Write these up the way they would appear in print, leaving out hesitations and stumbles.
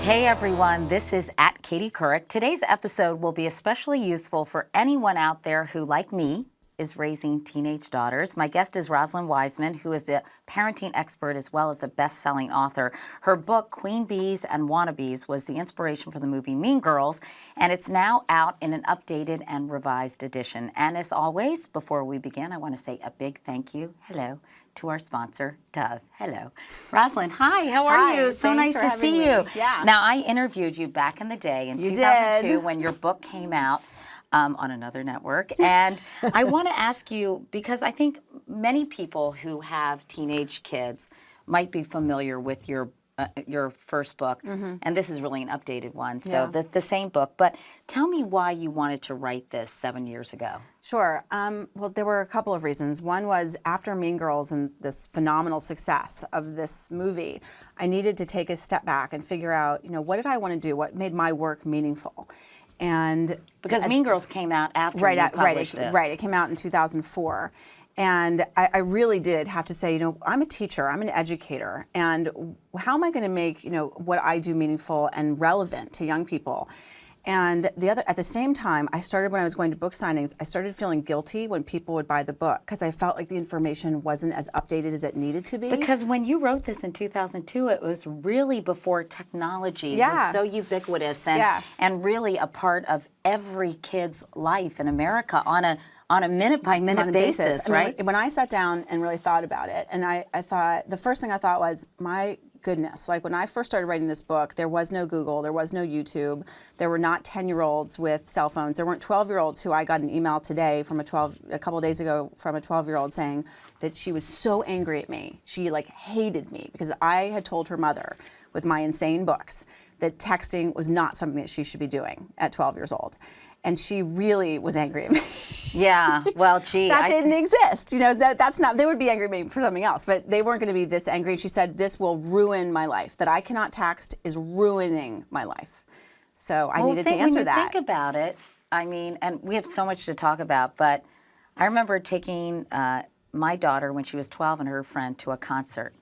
Hey everyone, this is at Katie Couric. Today's episode will be especially useful for anyone out there who, like me, is raising teenage daughters. My guest is Rosalind Wiseman, who is a parenting expert as well as a best-selling author. Her book, Queen Bees and Wannabes, was the inspiration for the movie Mean Girls, and it's now out in an updated and revised edition. And as always, before we begin, I want to say a big thank you, hello, to our sponsor, Dove. Hello. Rosalind, hi, how are you? So nice to see you. Yeah. Now, I interviewed you back in the day in 2002 when your book came out. On another network. And I want to ask you, because I think many people who have teenage kids might be familiar with your first book, and this is really an updated one, so the same book. But tell me why you wanted to write this 7 years ago. Sure. Well, there were a couple of reasons. One was after Mean Girls and this phenomenal success of this movie, I needed to take a step back and figure out, what did I want to do? What made my work meaningful? And because Mean Girls came out after you published this. Right, it came out in 2004. And I really did have to say, I'm a teacher, I'm an educator, and how am I going to make, what I do meaningful and relevant to young people? And at the same time, when I was going to book signings, I started feeling guilty when people would buy the book because I felt like the information wasn't as updated as it needed to be. Because when you wrote this in 2002, it was really before technology was so ubiquitous and really a part of every kid's life in America on a minute-by-minute basis, right? When I sat down and really thought about it, and I thought, the first thing I thought was, my goodness, like when I first started writing this book, there was no Google, there was no YouTube, there were not 10-year-olds with cell phones, there weren't 12-year-olds who I got an email today from a couple of days ago from a 12-year-old saying that she was so angry at me. She hated me because I had told her mother with my insane books that texting was not something that she should be doing at 12 years old. And she really was angry at me. Yeah, well, gee. That didn't exist. That's not, they would be angry at me for something else, but they weren't going to be this angry. And she said, this will ruin my life. That I cannot text is ruining my life. So I needed to answer that. When you think about it, and we have so much to talk about, but I remember taking my daughter when she was 12 and her friend to a concert.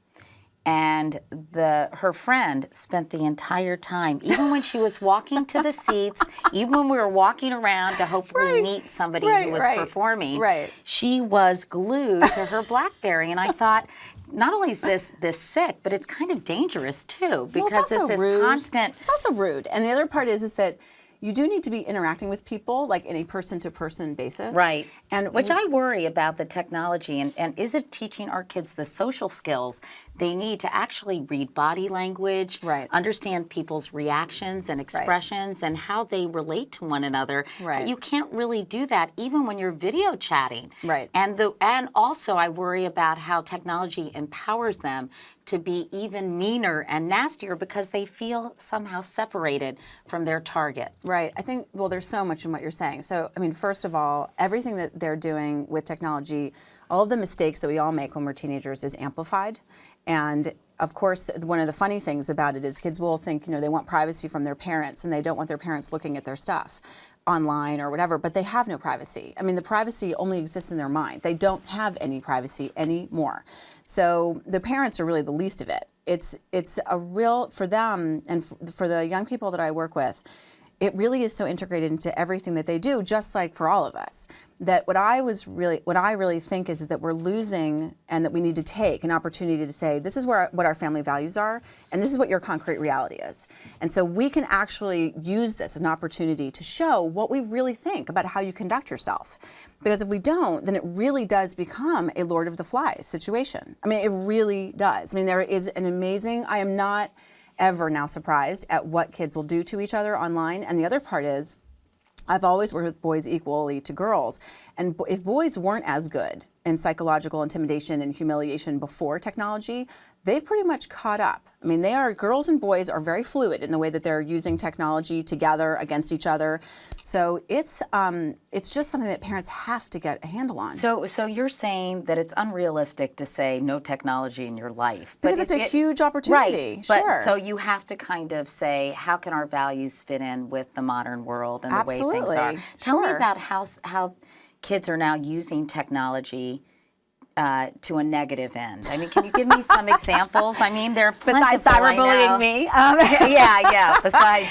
And her friend spent the entire time, even when she was walking to the seats, even when we were walking around to hopefully meet somebody who was performing, she was glued to her BlackBerry. And I thought, not only is this sick, but it's kind of dangerous too, because it's this constant. It's also rude. And the other part is that you do need to be interacting with people like in a person-to-person basis. Right. And which I worry about the technology and is it teaching our kids the social skills they need to actually read body language, understand people's reactions and expressions and how they relate to one another. Right. You can't really do that even when you're video chatting. Right. And also I worry about how technology empowers them to be even meaner and nastier because they feel somehow separated from their target. Right. I think, there's so much in what you're saying. So, first of all, everything that they're doing with technology, all of the mistakes that we all make when we're teenagers is amplified. And of course, one of the funny things about it is kids will think, they want privacy from their parents and they don't want their parents looking at their stuff online or whatever, but they have no privacy. The privacy only exists in their mind. They don't have any privacy anymore. So the parents are really the least of it. It's a real, for them and for the young people that I work with, it really is so integrated into everything that they do, just like for all of us. That what I really think is that we're losing, and that we need to take an opportunity to say, this is what our family values are, and this is what your concrete reality is. And so we can actually use this as an opportunity to show what we really think about how you conduct yourself. Because if we don't, then it really does become a Lord of the Flies situation. It really does. There is an amazing, I am not ever now surprised at what kids will do to each other online. And the other part is, I've always worked with boys equally to girls. And if boys weren't as good in psychological intimidation and humiliation before technology, they've pretty much caught up. Girls and boys are very fluid in the way that they're using technology together against each other. So it's just something that parents have to get a handle on. So you're saying that it's unrealistic to say no technology in your life. Because it's a huge opportunity. Right. Sure. But so you have to kind of say, how can our values fit in with the modern world and the way things are? Tell me about how kids are now using technology to a negative end? I mean, can you give me some examples? I mean, they're plentiful. Besides cyberbullying me. Yeah. Besides,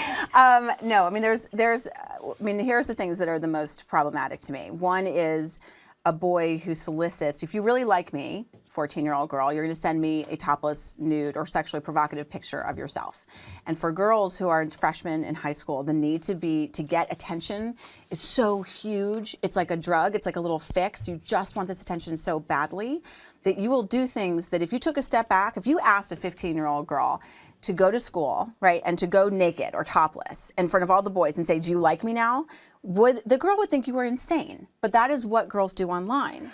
No, I mean, here's the things that are the most problematic to me. One is a boy who solicits, if you really like me, 14-year-old girl, you're going to send me a topless, nude, or sexually provocative picture of yourself. And for girls who are freshmen in high school, the need to get attention is so huge. It's like a drug. It's like a little fix. You just want this attention so badly that you will do things that if you took a step back, if you asked a 15-year-old girl to go to school, right, and to go naked or topless in front of all the boys and say, "Do you like me now?" the girl would think you were insane. But that is what girls do online.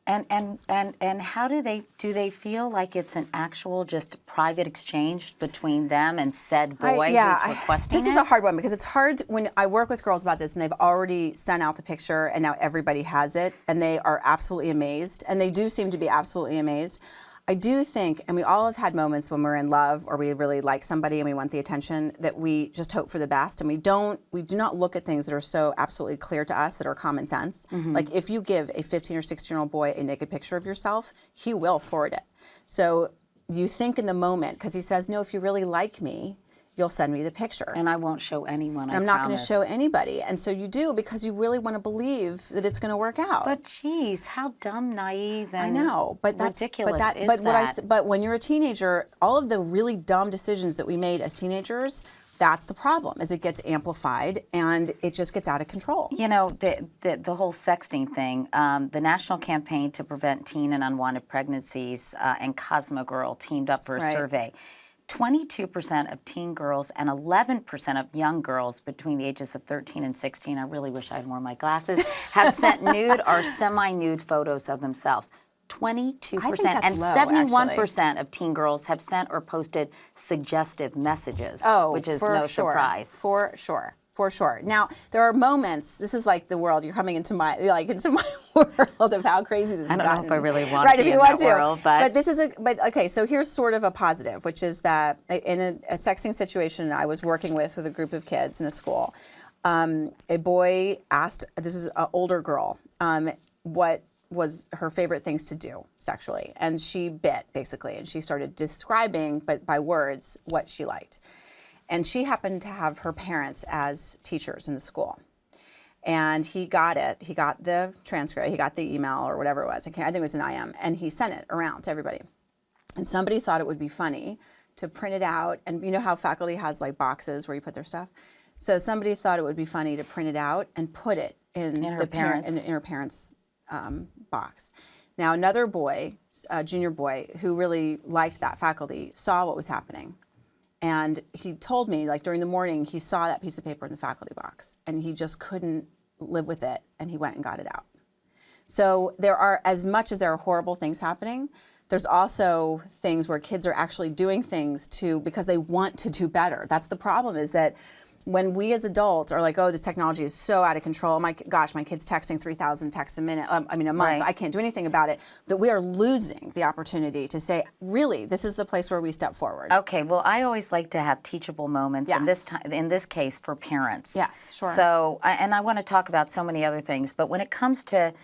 And how do they feel like it's an actual just private exchange between them and said boy who's requesting This is a hard one because it's hard when I work with girls about this and they've already sent out the picture and now everybody has it and they are absolutely amazed and they do seem to be absolutely amazed. I do think, and we all have had moments when we're in love or we really like somebody and we want the attention, that we just hope for the best and we do not look at things that are so absolutely clear to us that are common sense. Like if you give a 15 or 16-year-old boy a naked picture of yourself, he will forward it. So you think in the moment, because he says, "No, if you really like me, you'll send me the picture." And I won't show anyone. I'm not going to show anybody. And so you do because you really want to believe that it's going to work out. But geez, how dumb, naive, and I know, but that's ridiculous is but that? But when you're a teenager, all of the really dumb decisions that we made as teenagers, that's the problem. Is it gets amplified and it just gets out of control. You know, the whole sexting thing, the National Campaign to Prevent Teen and Unwanted Pregnancies and Cosmo Girl teamed up for a survey. 22% of teen girls and 11% of young girls between the ages of 13 and 16, I really wish I had worn my glasses, have sent nude or semi-nude photos of themselves. 22%. And 71% of teen girls have sent or posted suggestive messages, which is no surprise. For sure. For sure. Now, there are moments, this is like the world, you're coming into my world of how crazy this has gotten. I don't know if I really want to be in that world, but this is okay, so here's sort of a positive, which is that in a sexting situation I was working with a group of kids in a school, a boy asked, this is an older girl, what was her favorite things to do sexually. And she bit, basically, and she started describing, but by words, what she liked. And she happened to have her parents as teachers in the school. And he got it. He got the transcript. He got the email or whatever it was. I think it was an IM. And he sent it around to everybody. And somebody thought it would be funny to print it out. And you know how faculty has like boxes where you put their stuff? So somebody thought it would be funny to print it out and put it in her parents' box. Now another boy, a junior boy, who really liked that faculty, saw what was happening. And he told me, like during the morning, he saw that piece of paper in the faculty box and he just couldn't live with it and he went and got it out. So there are, as much as there are horrible things happening, there's also things where kids are actually doing things because they want to do better. That's the problem, is that when we as adults are like, "Oh, this technology is so out of control. My kid's texting 3,000 texts a minute, a month. Right. I can't do anything about it." That we are losing the opportunity to say, really, this is the place where we step forward. Okay, well, I always like to have teachable moments. Yes. In this case, for parents. Yes, sure. So, and I want to talk about so many other things, but when it comes to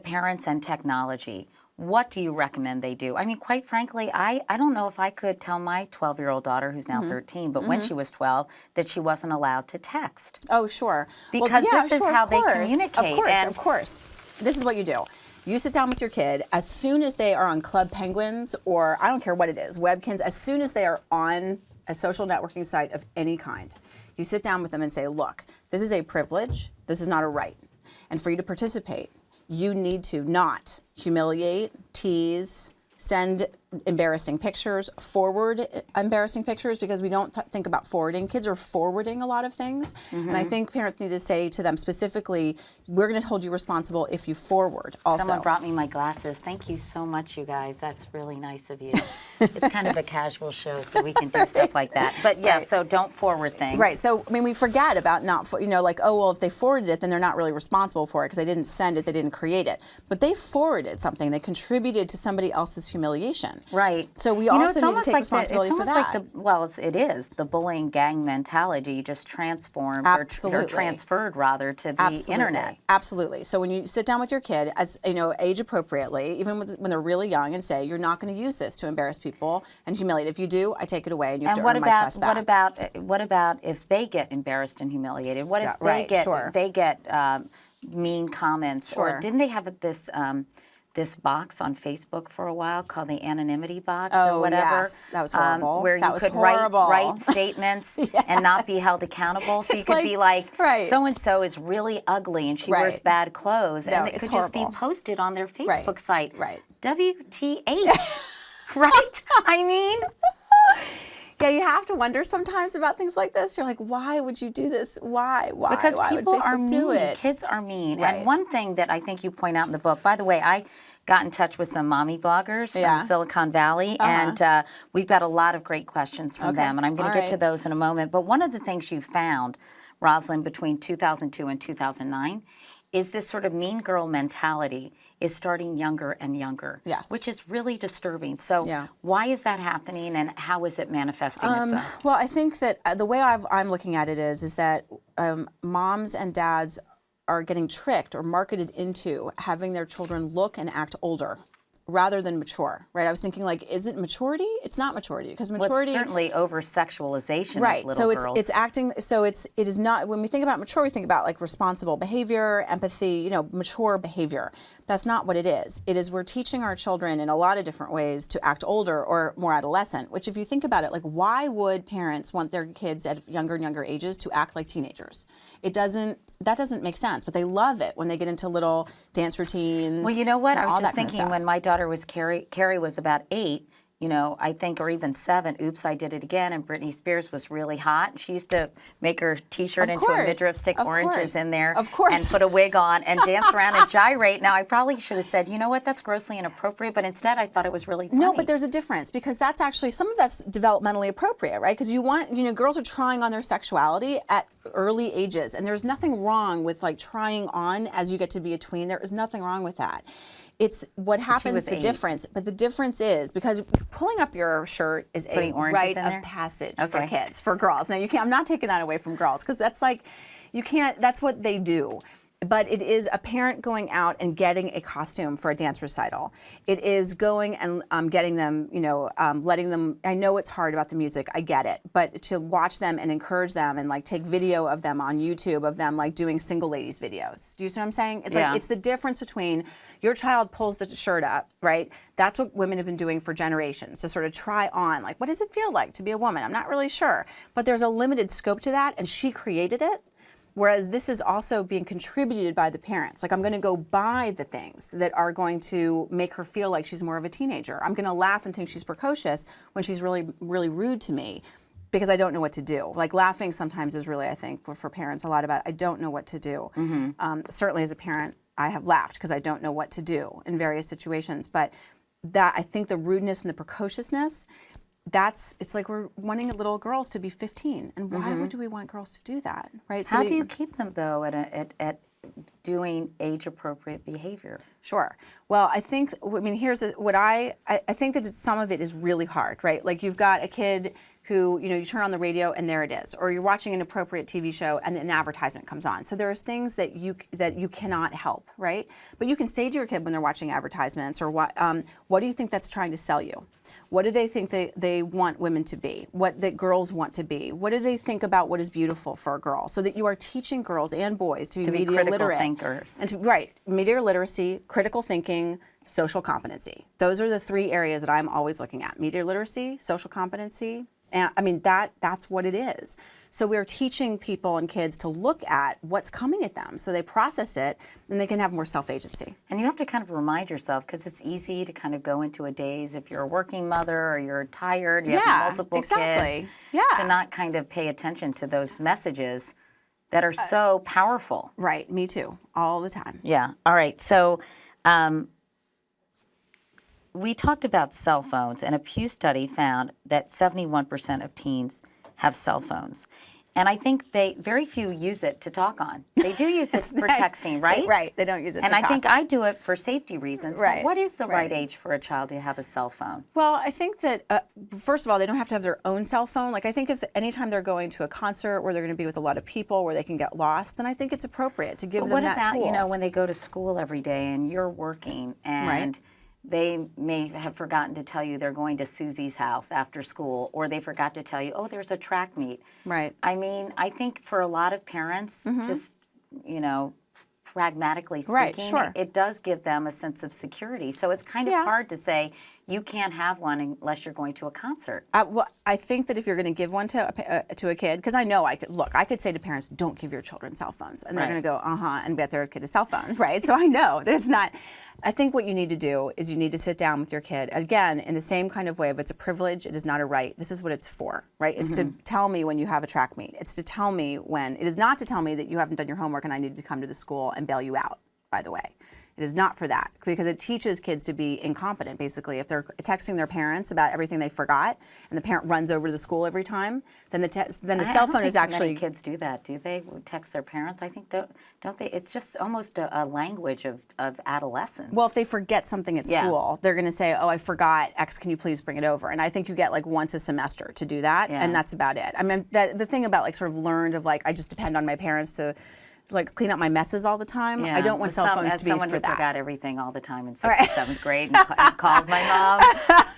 parents and technology, what do you recommend they do? I mean, quite frankly, I don't know if I could tell my 12-year-old daughter, who's now 13, but when she was 12, that she wasn't allowed to text. Oh, sure. Because this is how they communicate. Of course. This is what you do. You sit down with your kid as soon as they are on Club Penguins, or I don't care what it is, Webkins, as soon as they are on a social networking site of any kind, you sit down with them and say, "Look, this is a privilege. This is not a right. And for you to participate, you need to not humiliate, tease, send embarrassing pictures, forward embarrassing pictures, because we don't think about forwarding. Kids are forwarding a lot of things. And I think parents need to say to them specifically, we're going to hold you responsible if you forward also. Someone brought me my glasses. Thank you so much, you guys. That's really nice of you. It's kind of a casual show, so we can do stuff like that. But yeah, so don't forward things. Right. So, I mean, we forget about like, oh, well, if they forwarded it, then they're not really responsible for it because they didn't send it, they didn't create it. But they forwarded something. They contributed to somebody else's humiliation. Right. So we You know, also it's need to almost take like responsibility for that. it is the bullying gang mentality just transformed or Absolutely. transferred rather to the internet. Absolutely. So when you sit down with your kid, as you know, age appropriately, even when they're really young, and say, you're not going to use this to embarrass people and humiliate. If you do, I take it away, and you have to earn my trust back. What about if they get embarrassed and humiliated? What if they get mean comments? Sure. Or didn't they have this box on Facebook for a while called the anonymity box Oh, or whatever? yes. That was horrible. Where you could write statements and not be held accountable. So you could be like, so-and-so is really ugly and she wears bad clothes. No, and it could just be posted on their Facebook site. Right. WTH. Right? I mean... Yeah, you have to wonder sometimes about things like this. You're like, why would you do this? Why? Because why people would Facebook are mean. do it? Kids are mean. Right. And one thing that I think you point out in the book, by the way, I got in touch with some mommy bloggers from Silicon Valley, and we've got a lot of great questions from them, and I'm going to get to those in a moment. But one of the things you found, Rosalind, between 2002 and 2009, is this sort of mean girl mentality is starting younger and younger, which is really disturbing. So why is that happening, and how is it manifesting itself? Well, I think that the way I'm looking at it is that moms and dads are getting tricked or marketed into having their children look and act older rather than mature, right? I was thinking, like, is it maturity? It's not maturity, because maturity... Well, it's certainly over-sexualization of little so girls. it's acting, so it is not, when we think about mature, we think about like responsible behavior, empathy, you know, mature behavior. That's not what it is. It is we're teaching our children in a lot of different ways to act older or more adolescent, which if you think about it, like, why would parents want their kids at younger and younger ages to act like teenagers? That doesn't make sense, but they love it when they get into little dance routines. Well, you know what? I was just thinking when my daughter was Carrie was about 8, you know, I think, or even 7, Oops, I Did It Again, and Britney Spears was really hot. She used to make her T-shirt into a midriff, stick oranges in there, and put a wig on and dance around and gyrate. Now, I probably should have said, you know what, that's grossly inappropriate, but instead I thought it was really funny. No, but there's a difference, because that's actually, some of that's developmentally appropriate, right? Because girls are trying on their sexuality at early ages, and there's nothing wrong with like trying on as you get to be a tween. There is nothing wrong with that. It's what happens, the difference. But the difference is, because pulling up your shirt is a rite of passage for kids, for girls. Now, I'm not taking that away from girls, because that's like, that's what they do. But it is a parent going out and getting a costume for a dance recital. It is going and getting them, letting them, I know it's hard about the music, I get it, but to watch them and encourage them and like take video of them on YouTube of them like doing single ladies videos. Do you see what I'm saying? It's like, it's the difference between your child pulls the shirt up, right? That's what women have been doing for generations, to sort of try on, like, what does it feel like to be a woman? I'm not really sure. But there's a limited scope to that, and she created it. Whereas this is also being contributed by the parents. Like, I'm going to go buy the things that are going to make her feel like she's more of a teenager. I'm going to laugh and think she's precocious when she's really, really rude to me, because I don't know what to do. Like, laughing sometimes is really, I think, for parents, a lot about, I don't know what to do. Certainly as a parent, I have laughed because I don't know what to do in various situations. But that, I think the rudeness and the precociousness, it's like we're wanting little girls to be 15, and why would we want girls to do that, right? How do you keep them, though, at doing age-appropriate behavior? Sure. Well, I think, here's what I think that some of it is really hard, right? Like, you've got a kid who, you turn on the radio and there it is, or you're watching an appropriate TV show and an advertisement comes on. So there's things that you cannot help, right? But you can say to your kid when they're watching advertisements, or what do you think that's trying to sell you? What do they think they want women to be? What that girls want to be? What do they think about what is beautiful for a girl? So that you are teaching girls and boys to be media literate. Thinkers. And media literacy, critical thinking, social competency. Those are the 3 areas that I'm always looking at. Media literacy, social competency, and that's what it is. So we're teaching people and kids to look at what's coming at them, so they process it and they can have more self-agency. And you have to kind of remind yourself, because it's easy to kind of go into a daze if you're a working mother or you're tired, you have multiple kids, to not kind of pay attention to those messages that are so powerful. Right, me too, all the time. Yeah, all right, so we talked about cell phones, and a Pew study found that 71% of teens have cell phones. And I think very few use it to talk on. They do use it for texting, right? Right. They don't use it and to I talk. think I do it for safety reasons. Right. But what is the right Right. age for a child to have a cell phone? Well, I think that, first of all, they don't have to have their own cell phone. Like, I think if anytime they're going to a concert where they're going to be with a lot of people where they can get lost, then I think it's appropriate to give them What that about, tool. when they go to school every day and you're working and they may have forgotten to tell you they're going to Susie's house after school, or they forgot to tell you, oh, there's a track meet. Right. I mean, I think for a lot of parents, just, pragmatically Right, speaking, sure. it does give them a sense of security. So it's kind of hard to say you can't have one unless you're going to a concert. Well, I think that if you're going to give one to a kid, because I know I could say to parents, don't give your children cell phones, and they're Right. going to go, and get their kid a cell phone, right? So I know that it's not. I think what you need to do is you need to sit down with your kid, again, in the same kind of way. If it's a privilege, it is not a right. This is what it's for, right? It's to tell me when you have a track meet. It's to tell me when. It is not to tell me that you haven't done your homework and I need to come to the school and bail you out, by the way. It is not for that, because it teaches kids to be incompetent, basically. If they're texting their parents about everything they forgot and the parent runs over to the school every time, then the cell phone is actually... Many kids do that, do they? Text their parents? I think, don't they? It's just almost a language of adolescence. Well, if they forget something at school, they're going to say, oh, I forgot X, can you please bring it over? And I think you get like once a semester to do that, and that's about it. I mean, the thing about like sort of learned of like, I just depend on my parents to like clean up my messes all the time. I don't want cell phones to be for that. As someone who forgot everything all the time in 6th and 7th grade and called my mom,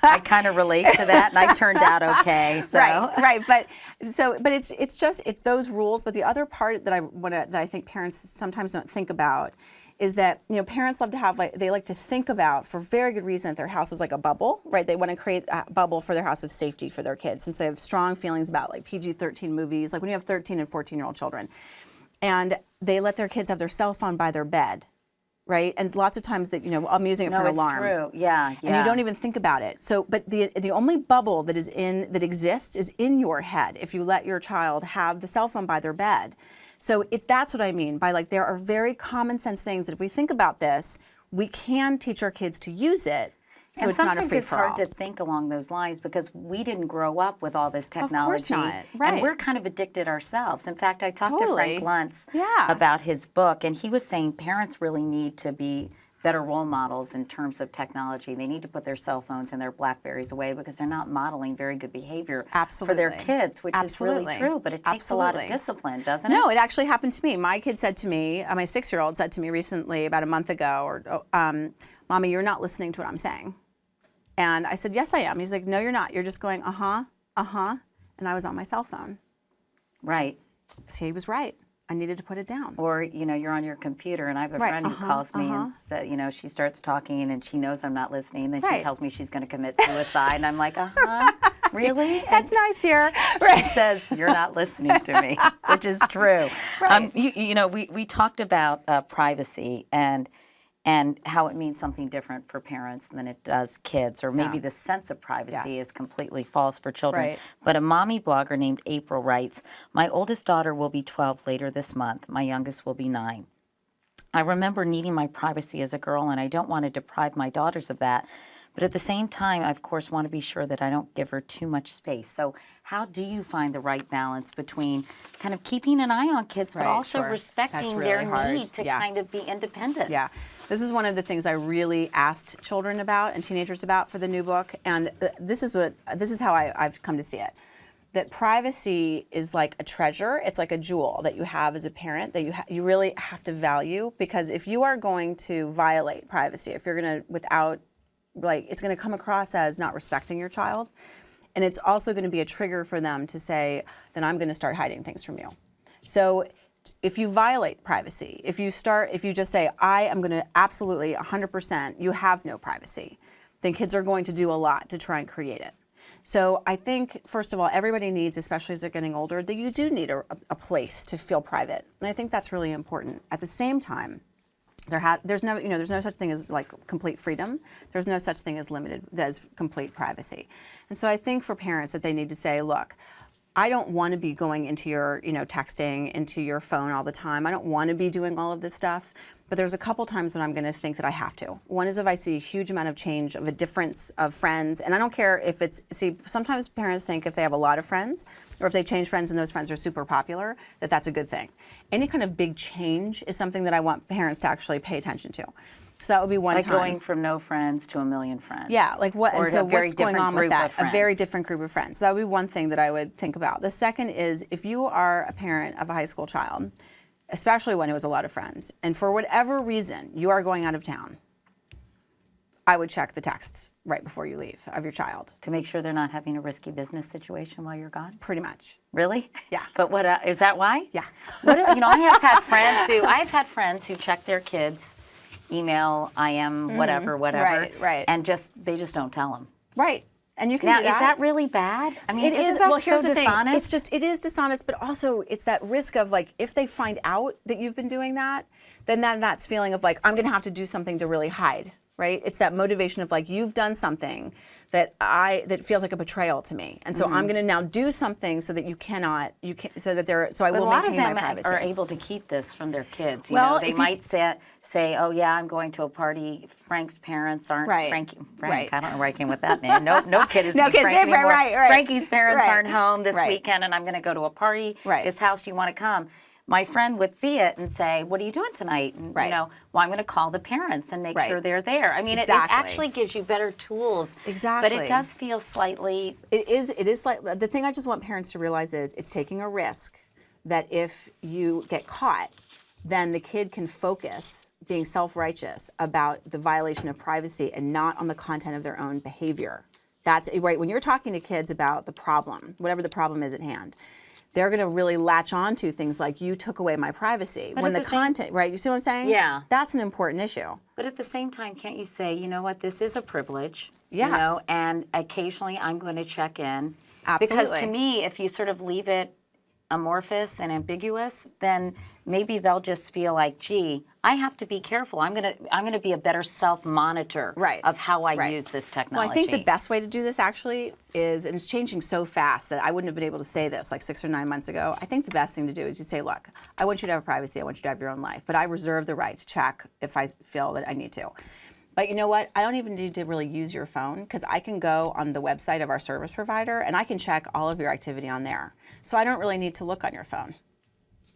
I kind of relate to that, and I turned out okay. So. Right. But it's those rules. But the other part that I think parents sometimes don't think about is that parents love to have they like to think about, for very good reason, that their house is like a bubble, right? They want to create a bubble for their house of safety for their kids, since they have strong feelings about like PG-13 movies, like when you have 13 and 14-year-old children. And they let their kids have their cell phone by their bed, right? And lots of times that I'm using it for an alarm. No, it's true. Yeah. And you don't even think about it. So, but the only bubble that exists is in your head if you let your child have the cell phone by their bed. So that's what I mean by like there are very common sense things that if we think about this, we can teach our kids to use it. So and sometimes it's hard to to think along those lines because we didn't grow up with all this technology. Of course not. Right. And we're kind of addicted ourselves. In fact, I talked to Frank Luntz about his book, and he was saying parents really need to be better role models in terms of technology. They need to put their cell phones and their Blackberries away because they're not modeling very good behavior for their kids, which is really true. But it takes a lot of discipline, doesn't it? No, it actually happened to me. My kid said to me, my 6-year-old said to me recently, about a month ago, Mommy, you're not listening to what I'm saying. And I said, yes, I am. He's like, no, you're not. You're just going, and I was on my cell phone. Right. So he was right. I needed to put it down. Or, you're on your computer, and I have a friend who calls me and says, she starts talking, and she knows I'm not listening. Then she tells me she's going to commit suicide, and I'm like, really? That's nice, dear. She says, you're not listening to me, which is true. Right. We talked about privacy and how it means something different for parents than it does kids, or maybe the sense of privacy is completely false for children. Right. But a mommy blogger named April writes, my oldest daughter will be 12 later this month. My youngest will be 9. I remember needing my privacy as a girl, and I don't want to deprive my daughters of that. But at the same time, I, of course, want to be sure that I don't give her too much space. So how do you find the right balance between kind of keeping an eye on kids, but also respecting their need to kind of be independent? Yeah. This is one of the things I really asked children about and teenagers about for the new book. And this is how I've come to see it. That privacy is like a treasure. It's like a jewel that you have as a parent that you really have to value, because if you are going to violate privacy, if you're going to it's going to come across as not respecting your child, and it's also going to be a trigger for them to say, then I'm going to start hiding things from you. So if you violate privacy, if you just say, I am going to absolutely 100%, you have no privacy, then kids are going to do a lot to try and create it. So I think, first of all, everybody needs, especially as they're getting older, that you do need a place to feel private. And I think that's really important. At the same time, there's no such thing as like complete freedom. There's no such thing as complete privacy. And so I think for parents that they need to say, look, I don't want to be going into your, texting, into your phone all the time. I don't want to be doing all of this stuff. but there's a couple times when I'm going to think that I have to. One is if I see a huge amount of change, of a difference of friends, and I don't care if it's, see, sometimes parents think if they have a lot of friends, or if they change friends and those friends are super popular, that that's a good thing. Any kind of big change is something that I want parents to actually pay attention to. So that would be one like time. going from no friends to a million friends. Yeah, like what, or and so a very what's going different on with group that? of friends. A very different group of friends. So that would be one thing that I would think about. The second is if you are a parent of a high school child, especially one who has a lot of friends, and for whatever reason you are going out of town, I would check the texts right before you leave of your child. To make sure they're not having a risky business situation while you're gone? Pretty much. Really? Yeah. But what is that why? Yeah. What, I have had friends who check their kids' email, IM, whatever, Right. and they just don't tell them. Right. And you can Now, do that. is that really bad? I mean, It is. isn't that Well, so here's the dishonest? thing. It's just, it is dishonest, but also it's that risk of like, if they find out that you've been doing that, then that's feeling of like, I'm going to have to do something to really hide, right? It's that motivation of like, you've done something that feels like a betrayal to me, and so I'm going to now do something so that so I will maintain my privacy. A lot of them are able to keep this from their kids. Well, They might say, oh yeah, I'm going to a party. Frank's parents aren't. Right. Frank. Right. I don't know where I came with that name. No kid is No named kid's Frank different, anymore. right. Frankie's parents Right. aren't home this Right. weekend, and I'm going to go to a party. Right. His house. Do you want to come? My friend would see it and say, what are you doing tonight? And, Right. well, I'm going to call the parents and make Right. sure they're there. I mean, Exactly. it actually gives you better tools. Exactly. But it does feel slightly... It is like, the thing I just want parents to realize is it's taking a risk that if you get caught, then the kid can focus being self-righteous about the violation of privacy and not on the content of their own behavior. That's right. When you're talking to kids about the problem, whatever the problem is at hand, they're going to really latch on to things like, you took away my privacy. But when at the the same- content, right? You see what I'm saying? Yeah. That's an important issue. But at the same time, can't you say, you know what, this is a privilege, Yes. and occasionally I'm going to check in. Absolutely. Because to me, if you sort of leave it amorphous and ambiguous, then maybe they'll just feel like, gee, I have to be careful. I'm gonna be a better self-monitor of how I use this technology. Well, I think the best way to do this actually is, and it's changing so fast that I wouldn't have been able to say this like 6 or 9 months ago. I think the best thing to do is you say, look, I want you to have privacy. I want you to have your own life, but I reserve the right to check if I feel that I need to. But you know what? I don't even need to really use your phone, because I can go on the website of our service provider and I can check all of your activity on there. So I don't really need to look on your phone.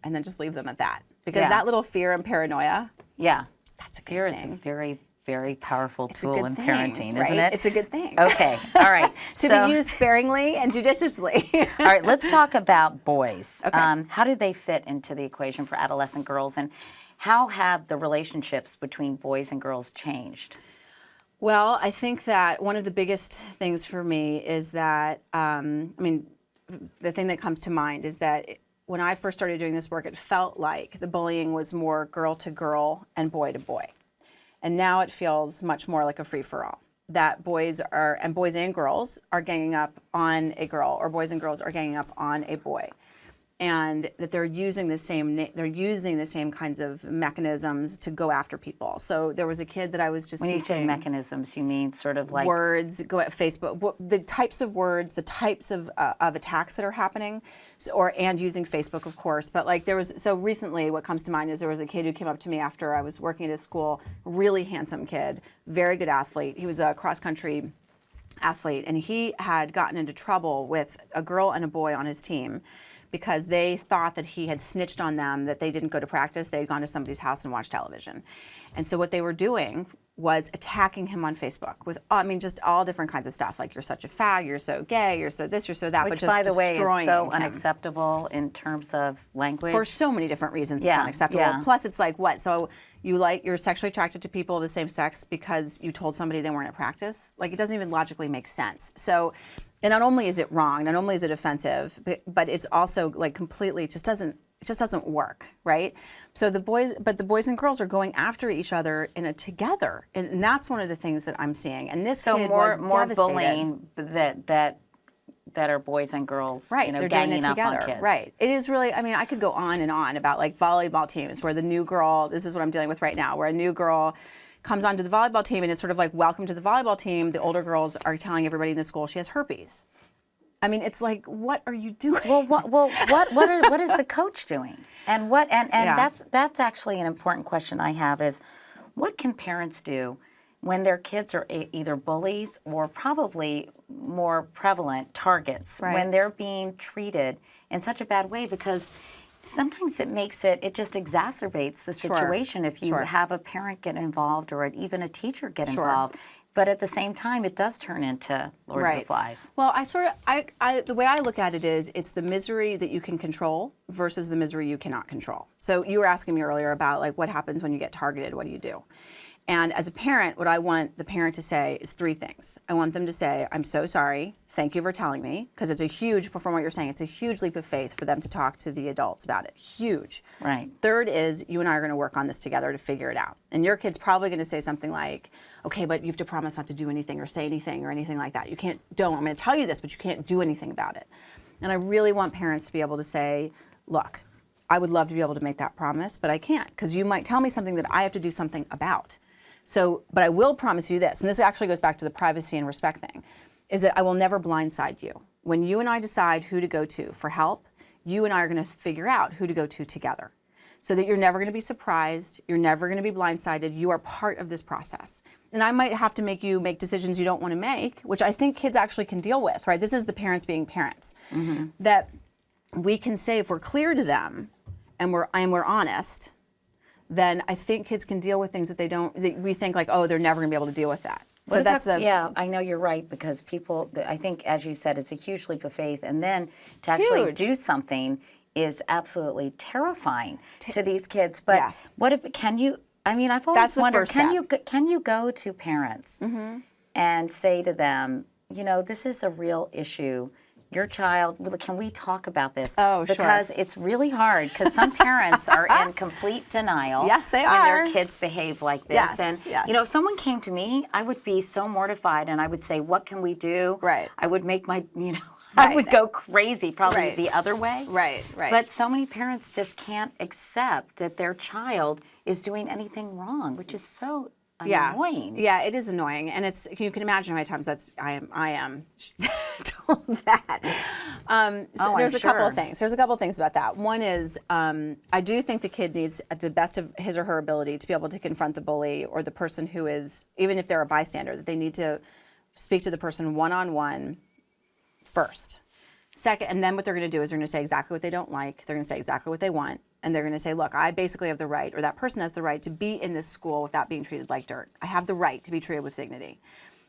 And then just leave them at that. Because that little fear and paranoia, that's a good fear thing. is a very, very powerful It's a tool good in thing, parenting, right? isn't it? It's a good thing. Okay, all right. To be used sparingly and judiciously. All right, let's talk about boys. Okay. How do they fit into the equation for adolescent girls, and how have the relationships between boys and girls changed? Well, I think that one of the biggest things for me is that, the thing that comes to mind is that when I first started doing this work, it felt like the bullying was more girl to girl and boy to boy. And now it feels much more like a free-for-all. That boys and girls are ganging up on a girl, or boys and girls are ganging up on a boy. And that they're using the same kinds of mechanisms to go after people. So there was a kid that I was just When you say teaching. mechanisms, you mean sort of like Words, go at Facebook, the types of words, the types of attacks that are happening, and using Facebook, of course. But like so recently what comes to mind is there was a kid who came up to me after I was working at a school, really handsome kid, very good athlete. He was a cross-country athlete, and he had gotten into trouble with a girl and a boy on his team, because they thought that he had snitched on them, that they didn't go to practice, they had gone to somebody's house and watched television. And so what they were doing was attacking him on Facebook with, just all different kinds of stuff, like, you're such a fag, you're so gay, you're so this, you're so that, which, but just by the way, is destroying so him. unacceptable in terms of language. For so many different reasons, Yeah, it's unacceptable. yeah. Plus, it's like, what? So you're sexually attracted to people of the same sex because you told somebody they weren't at practice? Like, it doesn't even logically make sense. So, and not only is it wrong, not only is it offensive, but it's also like completely, it just doesn't work, right? So the boys and girls are going after each other together, and that's one of the things that I'm seeing. And this kid was more devastated. bullying that are boys and girls, Right, they're doing ganging it up together. on kids. Right. It is really, I could go on and on about like volleyball teams where the new girl, this is what I'm dealing with right now, where a new girl comes onto the volleyball team and it's sort of like, welcome to the volleyball team. The older girls are telling everybody in the school she has herpes. I mean, it's like, what are you doing? Well, what is the coach doing? And Yeah. that's actually an important question I have is, what can parents do when their kids are either bullies or probably more prevalent targets, Right. when they're being treated in such a bad way? Because sometimes it just exacerbates the situation if you Sure. have a parent get involved or even a teacher get Sure. involved. But at the same time, it does turn into Lord of the Flies. Well, the way I look at it is, it's the misery that you can control versus the misery you cannot control. So you were asking me earlier about like what happens when you get targeted, what do you do? And as a parent, what I want the parent to say is 3 things. I want them to say, I'm so sorry, thank you for telling me, because it's a huge, from what you're saying, it's a huge leap of faith for them to talk to the adults about it. Huge. Right. Third is, you and I are going to work on this together to figure it out. And your kid's probably going to say something like, okay, but you have to promise not to do anything or say anything or anything like that. I'm going to tell you this, but you can't do anything about it. And I really want parents to be able to say, look, I would love to be able to make that promise, but I can't, because you might tell me something that I have to do something about. So, but I will promise you this, and this actually goes back to the privacy and respect thing, is that I will never blindside you. When you and I decide who to go to for help, you and I are going to figure out who to go to together, so that you're never going to be surprised, you're never going to be blindsided, you are part of this process. And I might have to make you make decisions you don't want to make, which I think kids actually can deal with, right? This is the parents being parents. Mm-hmm. That we can say, if we're clear to them and we're honest, then I think kids can deal with things that we think like, oh, they're never going to be able to deal with that. So yeah, I know you're right, because people, I think, as you said, it's a huge leap of faith. And then to actually do something is absolutely terrifying to these kids. But Yes. I've always wondered, can you go to parents and say to them, this is a real issue. Your child, can we talk about this? Oh, sure. Because it's really hard, because some parents are in complete denial. Yes, they when are. their kids behave like this. Yes, And, yes. if someone came to me, I would be so mortified, and I would say, what can we do? Right. I would make I would go crazy, probably Right. the other way. Right. But so many parents just can't accept that their child is doing anything wrong, which is so annoying. Yeah, it is annoying, and you can imagine how many times I am told that. There's a couple of things. There's a couple of things about that. One is, I do think the kid needs, at the best of his or her ability, to be able to confront the bully or the person who is, even if they're a bystander, that they need to speak to the person one-on-one first. Second, and then what they're going to do is they're going to say exactly what they don't like. They're going to say exactly what they want. And they're going to say, look, I basically have the right, or that person has the right, to be in this school without being treated like dirt. I have the right to be treated with dignity.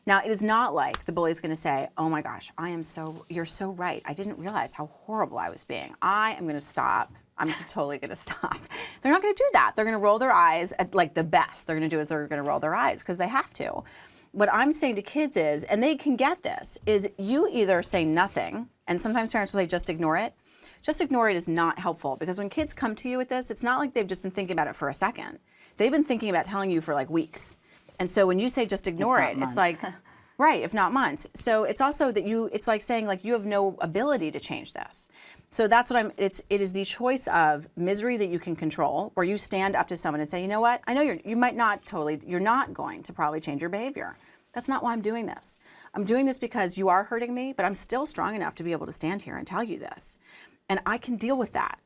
Now, it is not like the bully is going to say, oh my gosh, you're so right. I didn't realize how horrible I was being. I am going to stop. I'm totally going to stop. They're not going to do that. They're going to roll their eyes at, like, the best they're going to do is they're going to roll their eyes because they have to. What I'm saying to kids is, and they can get this, is you either say nothing, and sometimes parents will say just ignore it. Just ignore it is not helpful, because when kids come to you with this, it's not like they've just been thinking about it for a second. They've been thinking about telling you for like weeks. And so when you say just ignore it, it's like, right, if not months. So it's also that it's like saying like you have no ability to change this. So that's what it is the choice of misery that you can control, where you stand up to someone and say, you know what, I know you're not going to probably change your behavior. That's not why I'm doing this. I'm doing this because you are hurting me, but I'm still strong enough to be able to stand here and tell you this. And I can deal with that.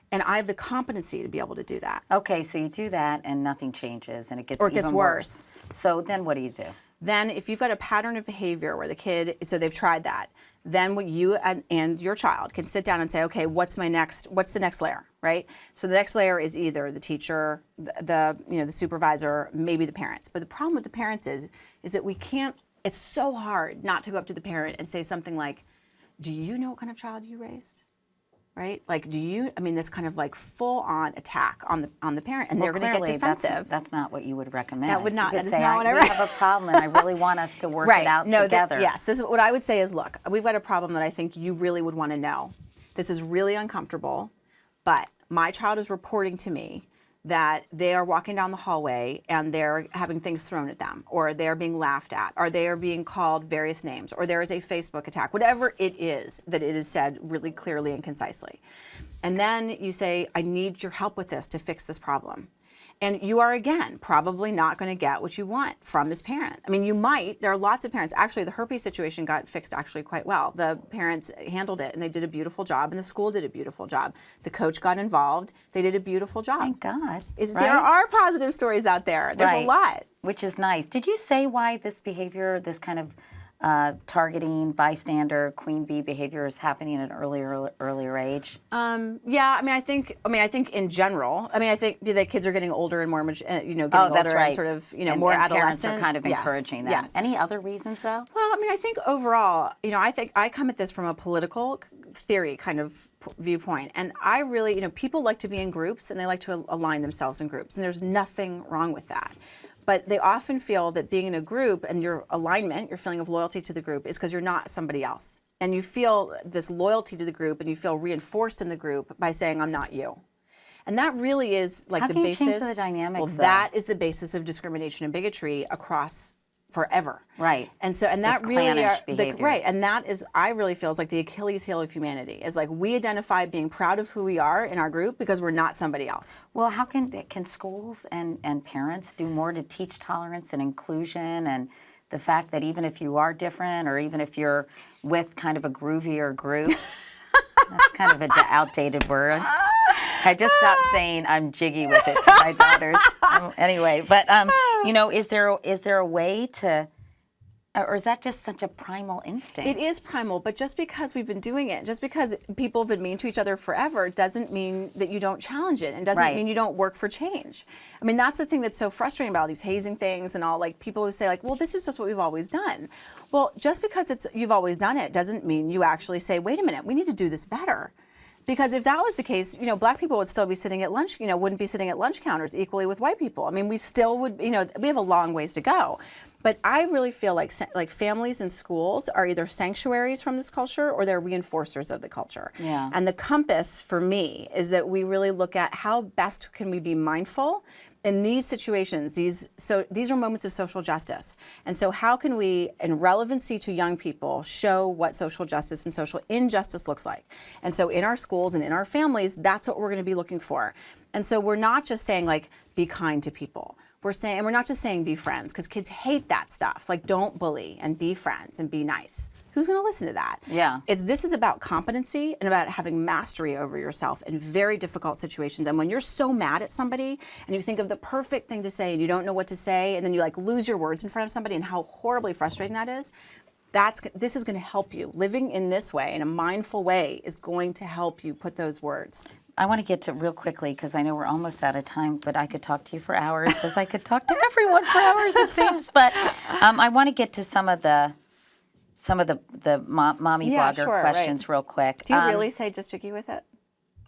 And I have the competency to be able to do that. Okay, so you do that and nothing changes, and it gets even worse. So then what do you do? Then if you've got a pattern of behavior where the kid, so they've tried that, then what you and your child can sit down and say, okay, what's the next layer, right? So the next layer is either the teacher, the supervisor, maybe the parents. But the problem with the parents is that we can't, it's so hard not to go up to the parent and say something like, do you know what kind of child you raised? Right? Like, this kind of like full-on attack on the parent, and they're going to get defensive. That's not what you would recommend. That would not. You could That is say, not what I we have a problem, and I really want us to work it out together. Yes. This is what I would say is, look, we've got a problem that I think you really would want to know. This is really uncomfortable, but my child is reporting to me that they are walking down the hallway and they're having things thrown at them, or they're being laughed at, or they are being called various names, or there is a Facebook attack, whatever it is that it is said really clearly and concisely. And then you say, I need your help with this to fix this problem. And you are, again, probably not going to get what you want from this parent. I mean, you might. There are lots of parents. Actually, the herpes situation got fixed actually quite well. The parents handled it, and they did a beautiful job, and the school did a beautiful job. The coach got involved. They did a beautiful job. Thank God. There are positive stories out there. There's a lot. Which is nice. Did you say why this behavior, this kind of targeting, bystander, queen bee behavior is happening at an earlier age? Yeah, I think in general, I think that kids are getting older and more, getting older that's right. and sort of, and more parents adolescent. are kind of encouraging that. Yes. Any other reasons, though? Well, I think overall, I think I come at this from a political theory kind of viewpoint, and I really, people like to be in groups and they like to align themselves in groups, and there's nothing wrong with that. But they often feel that being in a group and your alignment, your feeling of loyalty to the group, is because you're not somebody else. And you feel this loyalty to the group and you feel reinforced in the group by saying, I'm not you. And that really is like How the can basis. you change the dynamics, Well, though? that is the basis of discrimination and bigotry across forever. Right. And so, and that This really clannish behavior. right. And that is, I really feel, is like the Achilles heel of humanity. Is like we identify being proud of who we are in our group because we're not somebody else. Well, how can schools and parents do more to teach tolerance and inclusion, and the fact that even if you are different, or even if you're with kind of a groovier group, that's kind of an outdated word. I just stopped saying I'm jiggy with it to my daughters. Anyway, but is there a way to, or is that just such a primal instinct? It is primal, but just because we've been doing it, just because people have been mean to each other forever, doesn't mean that you don't challenge it, and doesn't mean you don't work for change. I mean, that's the thing that's so frustrating about all these hazing things and all, like people who say like, well, this is just what we've always done. Well, just because you've always done it doesn't mean you actually say, wait a minute, we need to do this better. Because if that was the case, black people would still be sitting at lunch, wouldn't be sitting at lunch counters equally with white people. I mean, we still would, we have a long ways to go. But I really feel like families and schools are either sanctuaries from this culture or they're reinforcers of the culture. Yeah. And the compass for me is that we really look at how best can we be mindful in these situations. These are moments of social justice. And so how can we, in relevancy to young people, show what social justice and social injustice looks like? And so in our schools and in our families, that's what we're going to be looking for. And so we're not just saying like, be kind to people. And we're not just saying be friends, because kids hate that stuff. Like, don't bully and be friends and be nice. Who's going to listen to that? Yeah. This is about competency and about having mastery over yourself in very difficult situations. And when you're so mad at somebody and you think of the perfect thing to say and you don't know what to say, and then you like lose your words in front of somebody and how horribly frustrating that is, this is going to help you. Living in this way, in a mindful way, is going to help you put those words. I want to get to real quickly, because I know we're almost out of time, but I could talk to you for hours, as I could talk to everyone for hours, it seems. But I want to get to some of the mommy blogger questions real quick. Do you really say just jiggy with it?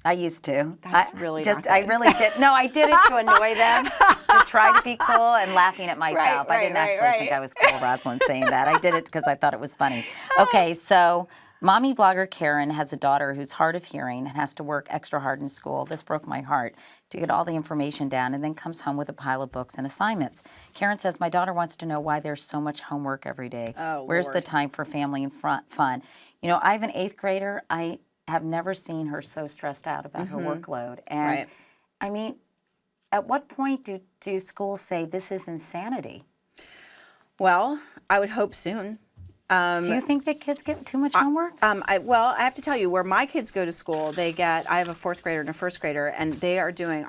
I used to. That's really not good. I really did. No, I did it to annoy them, to try to be cool and laughing at myself. I didn't actually think I was cool, Rosalind, saying that. I did it because I thought it was funny. Okay, so mommy blogger Karen has a daughter who's hard of hearing and has to work extra hard in school. This broke my heart, to get all the information down, and then comes home with a pile of books and assignments. Karen says, my daughter wants to know why there's so much homework every day. Oh, Where's Lord. the time for family and fun? I have an 8th grader. I have never seen her so stressed out about her workload. And I mean, at what point do schools say this is insanity? Well, I would hope soon. Do you think that kids get too much homework? I have to tell you, where my kids go to school, I have a 4th grader and a 1st grader, and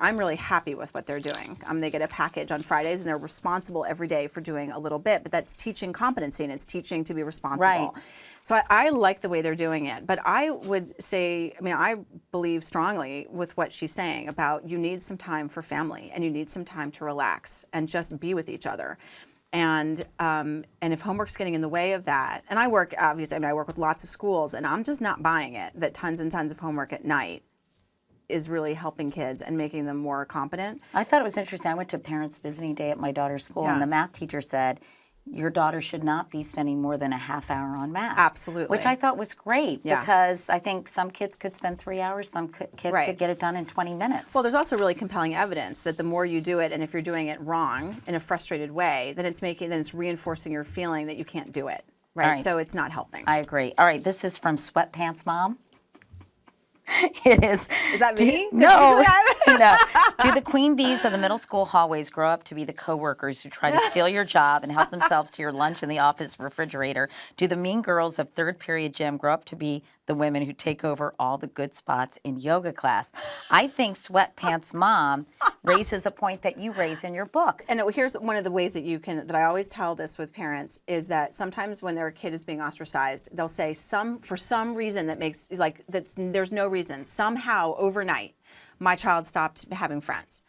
I'm really happy with what they're doing. They get a package on Fridays, and they're responsible every day for doing a little bit, but that's teaching competency, and it's teaching to be responsible. Right. So I like the way they're doing it, but I would say, I believe strongly with what she's saying about you need some time for family, and you need some time to relax and just be with each other. And if homework's getting in the way of that, and I work with lots of schools, and I'm just not buying it that tons and tons of homework at night is really helping kids and making them more competent. I thought it was interesting. I went to parents visiting day at my daughter's school, and the math teacher said, your daughter should not be spending more than a half hour on math. Absolutely. Which I thought was great, because I think some kids could spend 3 hours, some kids could get it done in 20 minutes. Well, there's also really compelling evidence that the more you do it, and if you're doing it wrong in a frustrated way, then it's reinforcing your feeling that you can't do it. Right? So it's not helping. I agree. All right, this is from Sweatpants Mom. It is. Is that me? No. No. Do the queen bees of the middle school hallways grow up to be the coworkers who try to steal your job and help themselves to your lunch in the office refrigerator? Do the mean girls of third period gym grow up to be the women who take over all the good spots in yoga class? I think Sweatpants Mom raises a point that you raise in your book. And here's one of the ways that that I always tell this with parents is that sometimes when their kid is being ostracized, they'll say for some reason there's no reason. Somehow overnight, my child stopped having friends.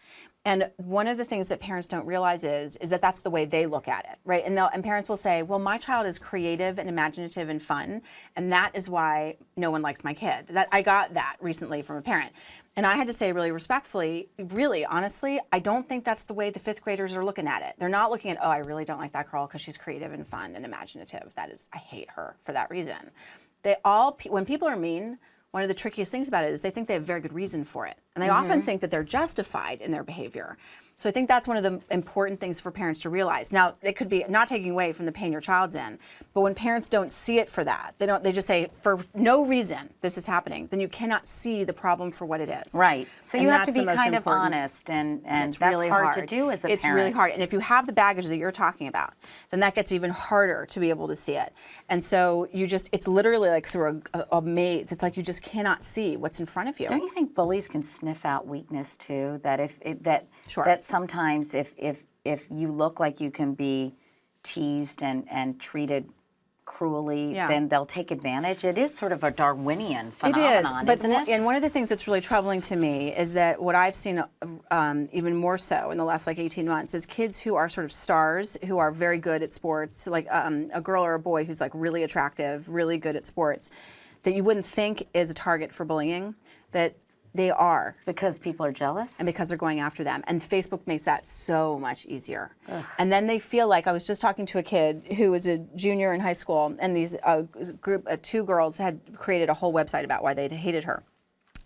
And one of the things that parents don't realize is that that's the way they look at it, right? And parents will say, well, my child is creative and imaginative and fun, and that is why no one likes my kid. I got that recently from a parent. And I had to say really respectfully, really, honestly, I don't think that's the way the fifth graders are looking at it. They're not looking at, oh, I really don't like that girl because she's creative and fun and imaginative. I hate her for that reason. When people are mean, one of the trickiest things about it is they think they have very good reason for it. And they often think that they're justified in their behavior. So I think that's one of the important things for parents to realize. Now, it could be not taking away from the pain your child's in, but when parents don't see it for that, they just say, for no reason this is happening, then you cannot see the problem for what it is. Right. So you have to be kind of honest, and that's really hard to do as a parent. It's really hard. And if you have the baggage that you're talking about, then that gets even harder to be able to see it. And so it's literally like through a maze. It's like you just cannot see what's in front of you. Don't you think bullies can sniff out weakness too? Sure. That sometimes if you look like you can be teased and treated cruelly, then they'll take advantage. It is sort of a Darwinian phenomenon, isn't it? And one of the things that's really troubling to me is that what I've seen even more so in the last 18 months is kids who are sort of stars, who are very good at sports, like a girl or a boy who's really attractive, really good at sports, that you wouldn't think is a target for bullying, that they are. Because people are jealous? And because they're going after them. And Facebook makes that so much easier. Ugh. And then they feel like, I was just talking to a kid who was a junior in high school, and these two girls had created a whole website about why they hated her.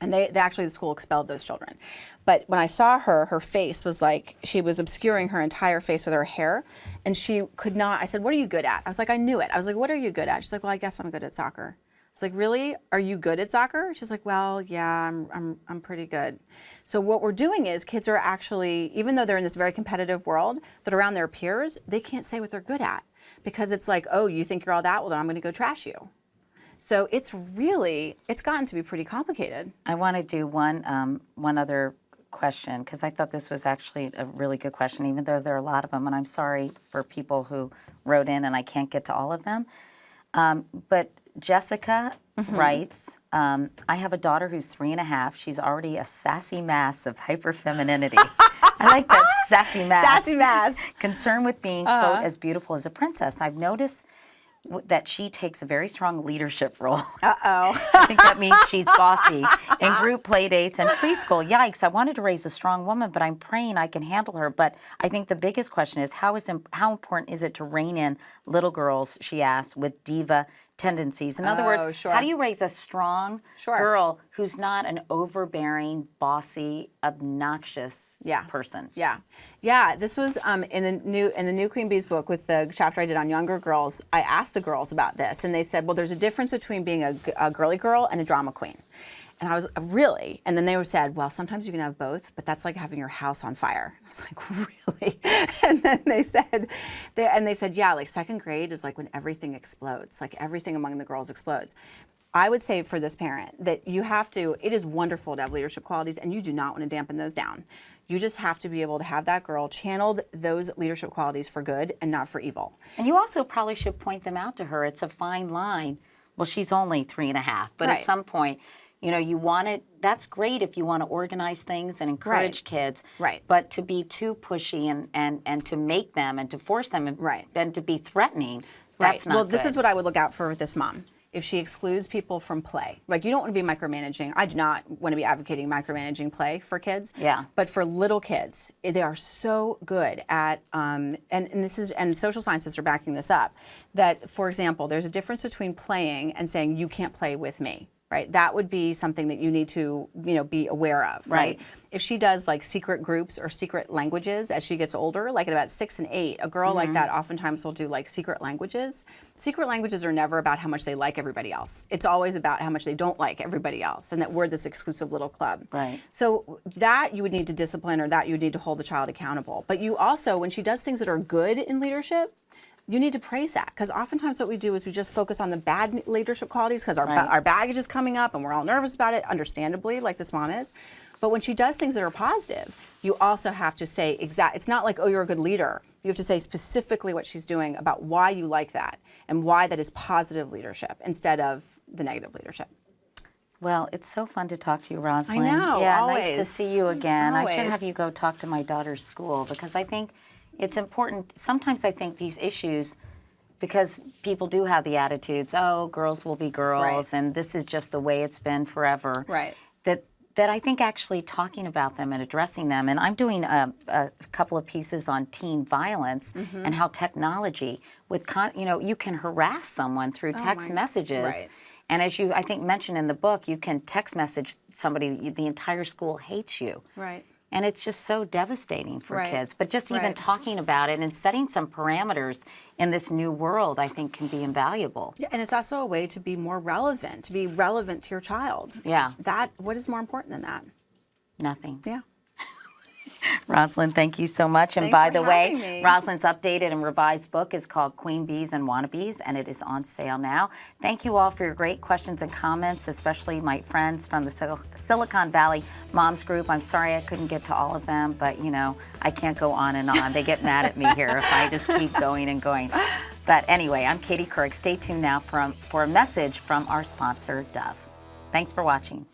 And they actually, the school expelled those children. But when I saw her face was she was obscuring her entire face with her hair, and she could not, I said, what are you good at? I was like, I knew it. I was like, what are you good at? She's like, well, I guess I'm good at soccer. It's like, really? Are you good at soccer? She's like, well, yeah, I'm pretty good. So what we're doing is kids are actually, even though they're in this very competitive world, that around their peers, they can't say what they're good at. Because it's like, oh, you think you're all that? Well, then I'm going to go trash you. So it's gotten to be pretty complicated. I want to do one other question, because I thought this was actually a really good question, even though there are a lot of them, and I'm sorry for people who wrote in and I can't get to all of them. But Jessica writes, I have a daughter who's 3.5. She's already a sassy mass of hyperfemininity. I like that, sassy mass. Sassy mass. Concerned with being, quote, as beautiful as a princess. I've noticed that she takes a very strong leadership role. Uh-oh. I think that means she's bossy. In group play dates and preschool, yikes, I wanted to raise a strong woman, but I'm praying I can handle her. But I think the biggest question is, how important is it to rein in little girls, she asks, with diva tendencies? In other words, how do you raise a strong girl who's not an overbearing, bossy, obnoxious person? Yeah. This was in the new Queen Bees book, with the chapter I did on younger girls. I asked the girls about this, and they said, well, there's a difference between being a girly girl and a drama queen. And I was, really? And then they said, well, sometimes you can have both, but that's like having your house on fire. I was like, really? And then they said, yeah, second grade is when everything explodes, everything among the girls explodes. I would say for this parent that it is wonderful to have leadership qualities, and you do not want to dampen those down. You just have to be able to have that girl channeled those leadership qualities for good and not for evil. And you also probably should point them out to her. It's a fine line. Well, she's only 3.5, but at some point, you want it. That's great if you want to organize things and encourage kids. Right. But to be too pushy and to make them and to force them and to be threatening, that's not good. This is what I would look out for with this mom. If she excludes people from play. You don't want to be micromanaging. I do not want to be advocating micromanaging play for kids. Yeah. But for little kids, they are so good at, and social scientists are backing this up, that, for example, there's a difference between playing and saying, you can't play with me. right? That would be something that you need to, be aware of, right? If she does like secret groups or secret languages as she gets older, like at about 6 and 8, a girl like that oftentimes will do like secret languages. Secret languages are never about how much they like everybody else. It's always about how much they don't like everybody else, and that we're this exclusive little club. Right. So that you would need to discipline, or that you would need to hold the child accountable. But you also, when she does things that are good in leadership, you need to praise that, because oftentimes what we do is we just focus on the bad leadership qualities because our baggage is coming up and we're all nervous about it, understandably, like this mom is. But when she does things that are positive, you also have to say it's not like, oh, you're a good leader. You have to say specifically what she's doing about why you like that and why that is positive leadership instead of the negative leadership. Well, it's so fun to talk to you, Rosalind. I know, Yeah, always. nice to see you again. I should Always. have you go talk to my daughter's school, because I think it's important. Sometimes I think these issues, because people do have the attitudes, oh, girls will be girls, and this is just the way it's been forever. Right. That I think actually talking about them and addressing them, and I'm doing a couple of pieces on teen violence and how technology, you can harass someone through text messages. Right. And as you, I think, mentioned in the book, you can text message somebody, the entire school hates you. Right. And it's just so devastating for Right. kids. But just even Right. talking about it and setting some parameters in this new world, I think, can be invaluable. Yeah, and it's also a way to be more relevant, to be relevant to your child. Yeah. What is more important than that? Nothing. Yeah. Rosalind, thank you so much. And Thanks by for the way, having me. Rosalind's updated and revised book is called Queen Bees and Wannabes, and it is on sale now. Thank you all for your great questions and comments, especially my friends from the Silicon Valley Moms Group. I'm sorry I couldn't get to all of them, but I can't go on and on. They get mad at me here if I just keep going and going. But anyway, I'm Katie Couric. Stay tuned now for a message from our sponsor, Dove. Thanks for watching.